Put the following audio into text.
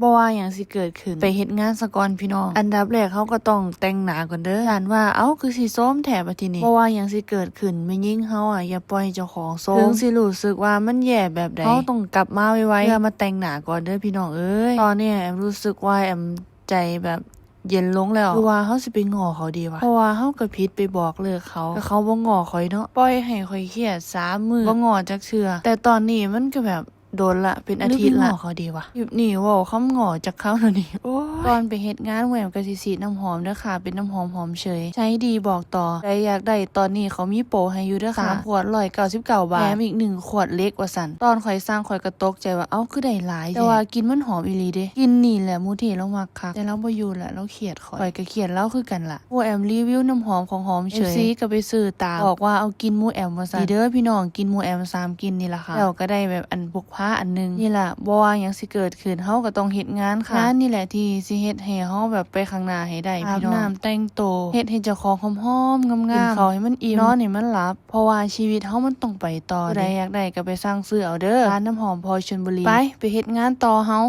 บ่ว่าหยังสิเกิดขึ้นไปเฮ็ดงานซะก่อนพี่น้องอันดับแรกเขาก็ต้องแต่งหน้าก่อนเด้อย่านว่าเอ้าคือสิโซมแท้บัดทีนี้บ่ว่าหยังสิเกิดขึ้นแม่หญิงเฮาอย่าปล่อยเจ้าของโซมถึงสิรู้สึกว่ามันแย่แบบใดเฮาต้องกลับมาไวๆเพื่อมาแต่งหน้าก่อนเด้อพี่น้องเอ้ยตอนนี้แอมรู้สึกว่าแอมใจแบบเย็นลงแล้วคือว่าเฮาสิไปง้อเขาดีวะเพราะว่าเฮาก็ผิดไปบอกเลิกเขาแต่เขาบ่ง้อข่อยเนาะปล่อยให้ข่อยเครียด3 มื้อบ่ง้อจักเทื่อแต่ตอนนี้มันก็แบบโดนละเป็นอาทิตย์ละเขาดีวะคลิปนี้เว้าคำง้อจากเขาแล้วนี่โอ้ยก่อนไปเฮ็ดงานแหววก็สิฉีดน้ำหอมเด้อค่ะเป็นน้ำหอมหอมเฉยใช้ดีบอกต่อใครอยากได้ตอนนี้เขามีโปรให้อยู่เด้อค่ะ3 ขวด199 บาทแถมอีก1 ขวดเล็กว่าซั่นตอนข่อยสร้างข่อยก็ตกใจว่าเอ้าคือได้หลายแต่ว่ากินมันหอมอีหลีเด้กินนี่แหละมูเทเรามักคักแต่เราบ่อยู่แหละเราเครียดข่อยก็เครียดเราคือกันล่ะแอมรีวิวน้ำหอมของหอมเฉย FC ก็ไปซื้อตามบอกว่าเอากินหมู่แอมว่าซั่นเด้อพี่น้องกินหมู่แอม3 กินนี่ล่ะค่ะแล้วก็ได้แบบอันพกพาอันนึงนี่ล่ะบ่ว่าหยังสิเกิดขึ้นเฮาก็ต้องเฮ็ดงานค่ะงานนี่แหละที่สิเฮ็ดให้เฮาแบบไปข้างหน้าให้ได้พี่น้องอาบน้ำแต่งตัวเฮ็ดให้เจ้าของหอมๆงามๆกินข้าวให้มันอิ่มนอนให้มันหลับเพราะว่าชีวิตเฮามันต้องไปต่อผู้ใดอยากได้ก็ไปสั่งซื้อเอาเด้อร้านน้ำหอมพลอยชลบุรีไปเฮ็ดงานต่อเฮา